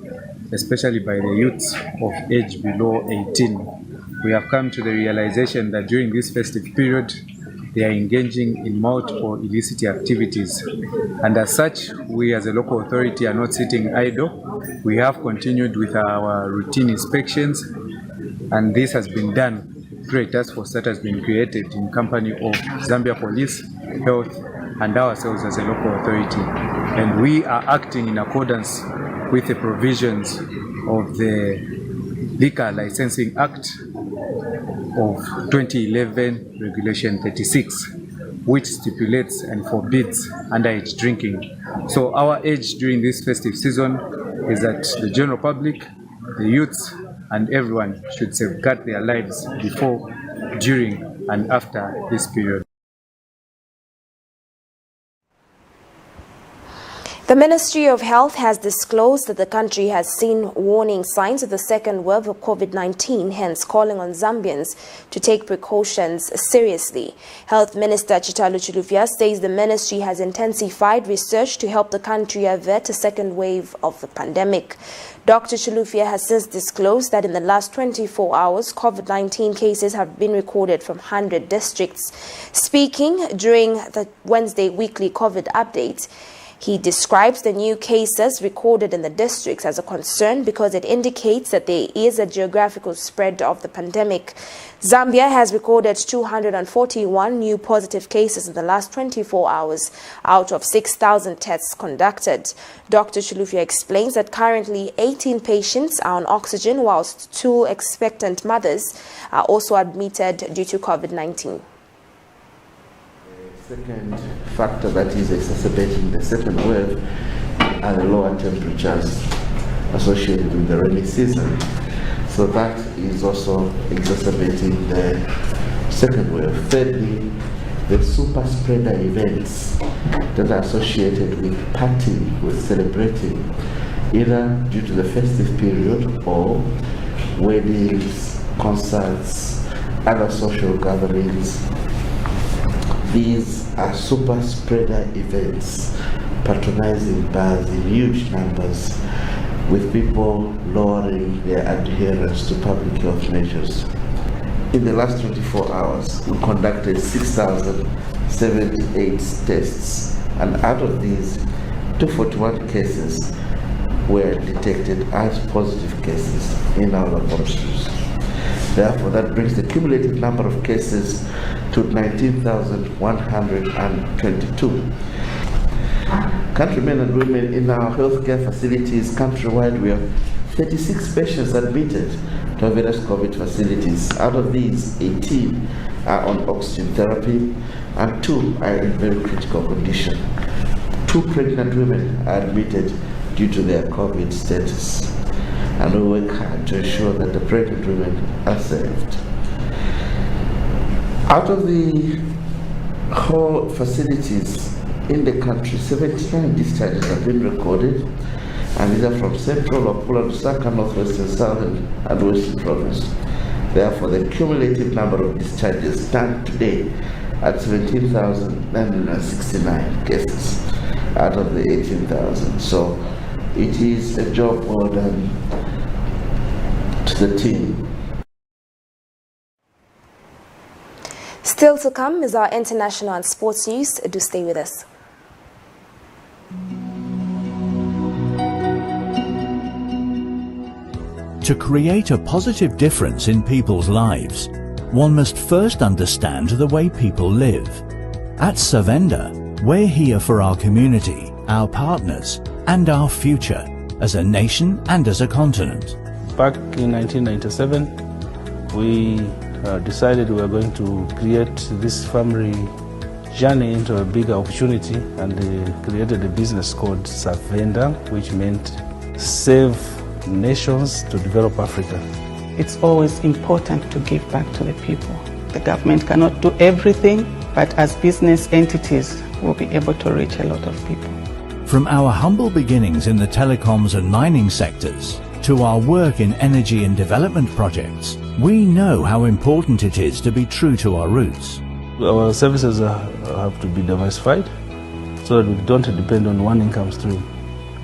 especially by the youths of age below 18. We have come to the realization that during this festive period, they are engaging in multiple illicit activities. And as such, we as a local authority are not sitting idle. We have continued with our routine inspections, and this has been done through a task force that has been created in company of Zambia Police, Health, and ourselves as a local authority. And we are acting in accordance with the provisions of the Liquor Licensing Act of 2011, Regulation 36, which stipulates and forbids underage drinking. So our age during this festive season is that the general public, the youths, and everyone should safeguard their lives before, during, and after this period. The Ministry of Health has disclosed that the country has seen warning signs of the second wave of COVID-19, hence calling on Zambians to take precautions seriously. Health Minister Chitalu Chilufya says the ministry has intensified research to help the country avert a second wave of the pandemic. Dr. Chilufya has since disclosed that in the last 24 hours, COVID-19 cases have been recorded from 100 districts. Speaking during the Wednesday weekly COVID update, he describes the new cases recorded in the districts as a concern because it indicates that there is a geographical spread of the pandemic. Zambia has recorded 241 new positive cases in the last 24 hours out of 6,000 tests conducted. Dr. Chilufya explains that currently 18 patients are on oxygen whilst 2 expectant mothers are also admitted due to COVID-19. Second factor that is exacerbating the second wave are the lower temperatures associated with the rainy season. So that is also exacerbating the second wave. Thirdly, the super spreader events that are associated with partying, with celebrating, either due to the festive period or weddings, concerts, other social gatherings. These are super spreader events, patronizing bars in huge numbers, with people lowering their adherence to public health measures. In the last 24 hours, we conducted 6,078 tests, and out of these, 241 cases were detected as positive cases in our laboratories. Therefore, that brings the cumulative number of cases to 19,122. Countrymen and women in our healthcare facilities countrywide, we have 36 patients admitted to our various COVID facilities. Out of these, 18 are on oxygen therapy and 2 are in very critical condition. 2 pregnant women are admitted due to their COVID status. And we work hard to ensure that the pregnant women are saved. Out of the whole facilities in the country, 79 discharges have been recorded, and these are from Central, Wapula, Lusaka, Northwestern, Southern, and Western Province. Therefore, the cumulative number of discharges stand today at 17,969 cases out of the 18,000. So it is a job well done to the team. Still to come is our international and sports news. Do stay with us. To create a positive difference in people's lives, one must first understand the way people live. At Savenda, we're here for our community, our partners, and our future, as a nation and as a continent. Back in 1997, we decided we were going to create this family journey into a bigger opportunity, and created a business called Savenda, which meant save nations to develop Africa. It's always important to give back to the people. The government cannot do everything, but as business entities, we'll be able to reach a lot of people. From our humble beginnings in the telecoms and mining sectors to our work in energy and development projects, we know how important it is to be true to our roots. Our services have to be diversified so that we don't depend on one income stream.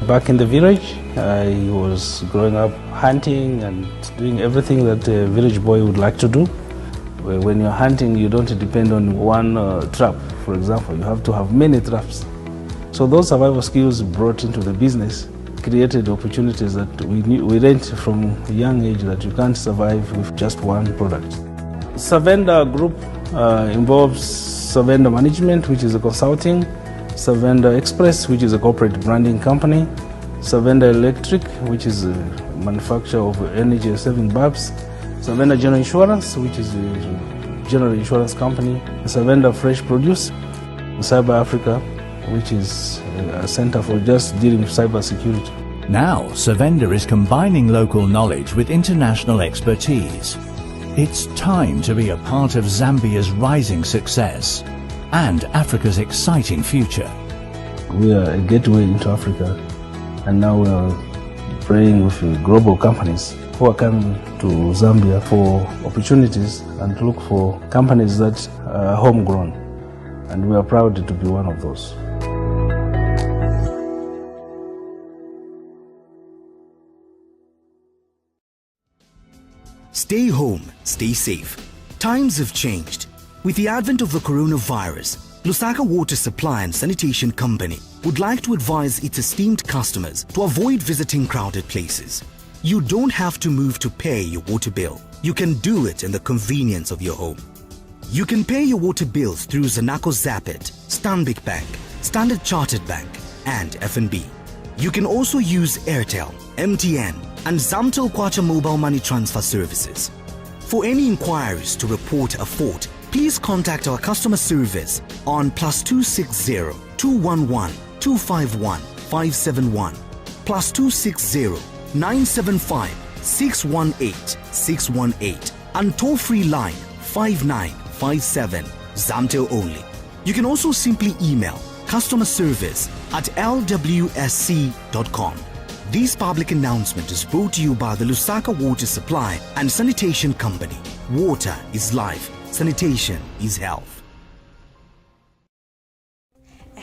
Back in the village, I was growing up hunting and doing everything that a village boy would like to do. When you're hunting, you don't depend on one trap, for example. You have to have many traps. So those survival skills brought into the business created opportunities that we learned from a young age that you can't survive with just one product. Savenda Group involves Savenda Management, which is a consulting, Savenda Express, which is a corporate branding company, Savenda Electric, which is a manufacturer of energy-saving bulbs, Savenda General Insurance, which is a general insurance company, Savenda Fresh Produce, Cyber Africa, which is a center for just dealing with cyber security. Now, Savenda is combining local knowledge with international expertise. It's time to be a part of Zambia's rising success and Africa's exciting future. We are a gateway into Africa, and now we are praying with global companies who are coming to Zambia for opportunities and to look for companies that are homegrown, and we are proud to be one of those. Stay home, stay safe. Times have changed. With the advent of the coronavirus, Lusaka Water Supply and Sanitation Company would like to advise its esteemed customers to avoid visiting crowded places. You don't have to move to pay your water bill. You can do it in the convenience of your home. You can pay your water bills through Zanaco Zapit, Stanbic Bank, Standard Chartered Bank, and FNB. You can also use Airtel, MTN, and Zamtel Kwacha mobile money transfer services. For any inquiries to report a fault, please contact our customer service on +260 211 251 571, +260 975 618 618, and toll-free line 5957, Zamtel only. You can also simply email customerservice@lwsc.com. This public announcement is brought to you by the Lusaka Water Supply and Sanitation Company. Water is life. Sanitation is health.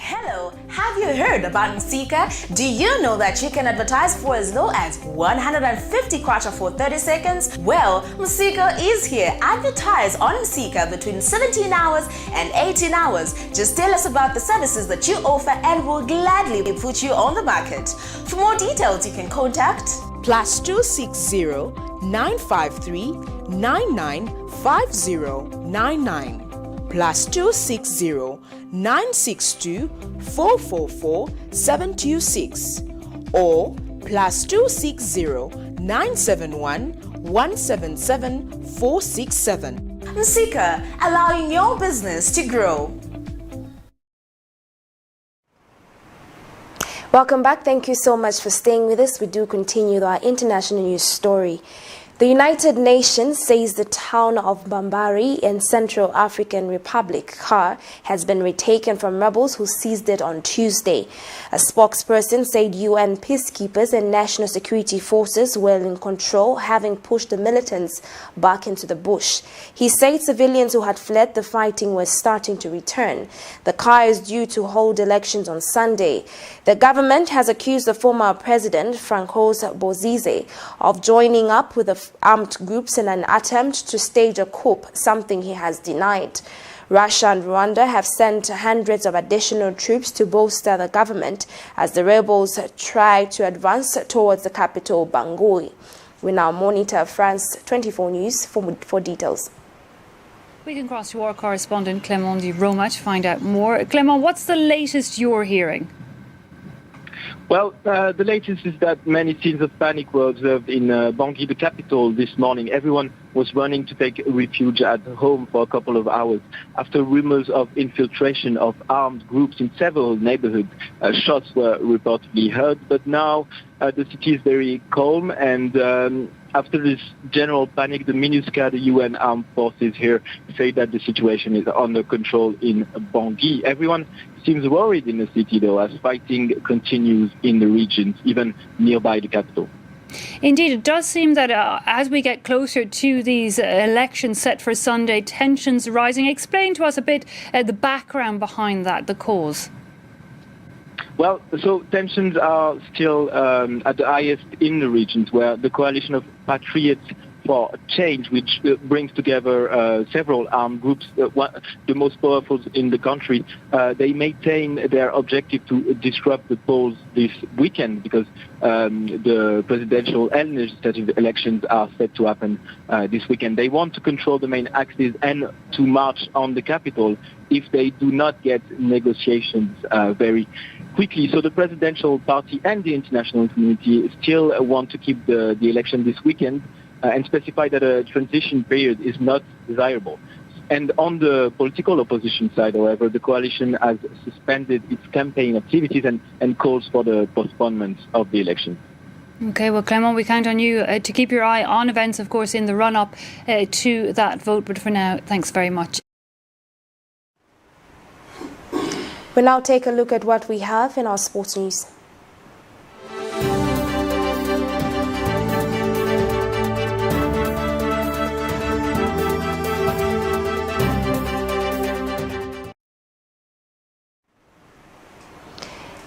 Hello, have you heard about Nsika? Do you know that you can advertise for as low as 150 kwacha for 30 seconds? Well, Nsika is here. Advertise on Nsika between 17 hours and 18 hours. Just tell us about the services that you offer and we'll gladly put you on the market. For more details, you can contact +260 953 995099, +260 962 444 726, or +260 971 177 467. Nsika, allowing your business to grow. Welcome back. Thank you so much for staying with us. We do continue our international news story. The United Nations says the town of Bambari in Central African Republic, CAR, has been retaken from rebels who seized it on Tuesday. A spokesperson said UN peacekeepers and national security forces were in control, having pushed the militants back into the bush. He said civilians who had fled the fighting were starting to return. The CAR is due to hold elections on Sunday. The government has accused the former president, Francois Bozize, of joining up with the armed groups in an attempt to stage a coup, something he has denied. Russia and Rwanda have sent hundreds of additional troops to bolster the government as the rebels try to advance towards the capital, Bangui. We now monitor France 24 News for details. We can cross to our correspondent Clément Di Roma to find out more. Clément, what's the latest you're hearing? Well, the latest is that many scenes of panic were observed in Bangui, the capital, this morning. Everyone was running to take refuge at home for a couple of hours after rumors of infiltration of armed groups in several neighborhoods. Shots were reportedly heard, but now the city is very calm, and after this general panic, the MINUSCA, the UN armed forces here, say that the situation is under control in Bangui. Everyone seems worried in the city, though, as fighting continues in the regions, even nearby the capital. Indeed, it does seem that as we get closer to these elections set for Sunday, tensions rising. Explain to us a bit the background behind that, the cause. Well, so tensions are still at the highest in the regions, where the coalition of Patriots for Change, which brings together several armed groups, the most powerful in the country, they maintain their objective to disrupt the polls this weekend, because the presidential and legislative elections are set to happen this weekend. They want to control the main axis and to march on the capital if they do not get negotiations very quickly. So the presidential party and the international community still want to keep the election this weekend and specify that a transition period is not desirable. And on the political opposition side, however, the coalition has suspended its campaign activities and calls for the postponement of the election. Okay, well, Clement, we count on you to keep your eye on events, of course, in the run-up to that vote. But for now, thanks very much. We'll now take a look at what we have in our sports news.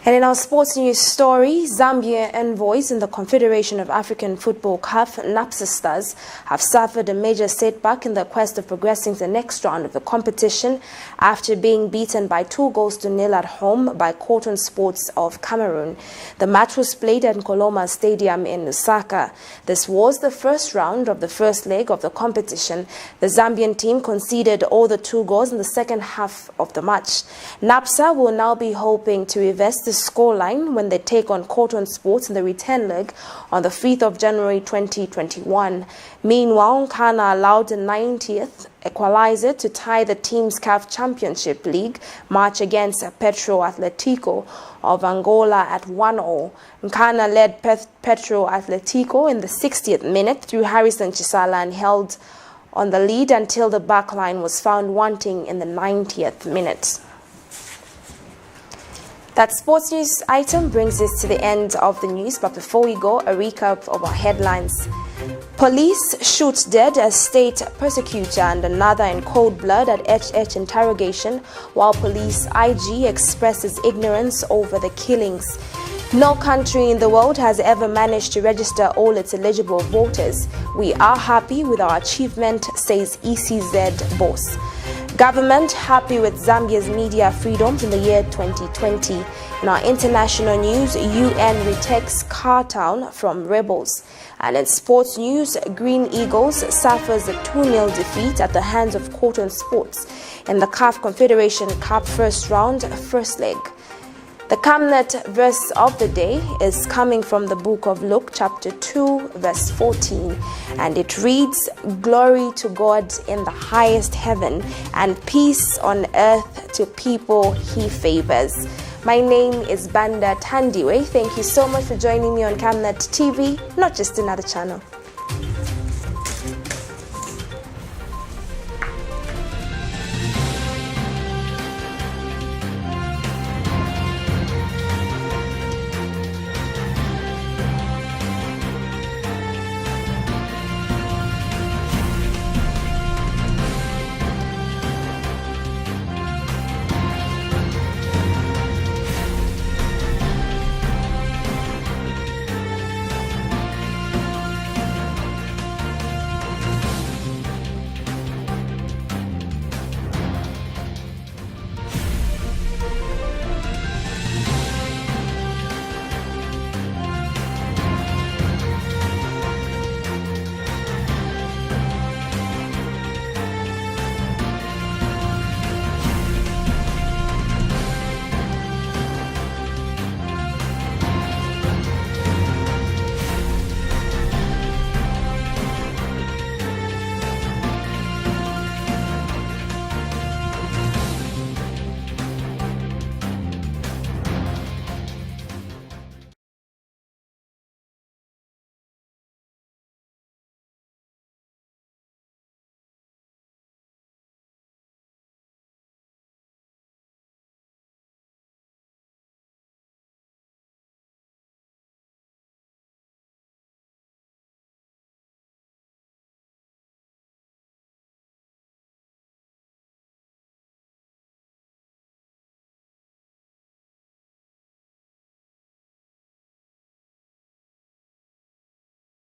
And in our sports news story, Zambia envoys in the Confederation of African Football CAF NILL have suffered a major setback in the quest of progressing to the next round of the competition after being beaten by 2-0 at home by COTON Sports of Cameroon. The match was played at Nkoloma Stadium in Lusaka. This was the first round of the first leg of the competition. The Zambian team conceded all the 2 goals in the second half of the match. NILL will now be hoping to reverse the scoreline when they take on COTON Sports in the return leg on the 5th of January 2021. Meanwhile, Nkana allowed the 90th equalizer to tie the team's CAF Championship League match against Petro Atletico of Angola at 1-0. Nkana led Petro Atletico in the 60th minute through Harrison Chisala and held on the lead until the backline was found wanting in the 90th minute. That sports news item brings us to the end of the news, but before we go, a recap of our headlines. Police shoot dead a state prosecutor and another in cold blood at HH interrogation, while police IG expresses ignorance over the killings. No country in the world has ever managed to register all its eligible voters. We are happy with our achievement, says ECZ boss. Government happy with Zambia's media freedoms in the year 2020. In our international news, UN retakes Cartown from rebels. And in sports news, Green Eagles suffers a 2-0 defeat at the hands of COTON Sports in the CAF Confederation Cup first round, first leg. The Camnet verse of the day is coming from the book of Luke, chapter 2, verse 14, and it reads, "Glory to God in the highest heaven, and peace on earth to people he favors." My name is Banda Tandiwe. Thank you so much for joining me on Camnet TV, not just another channel.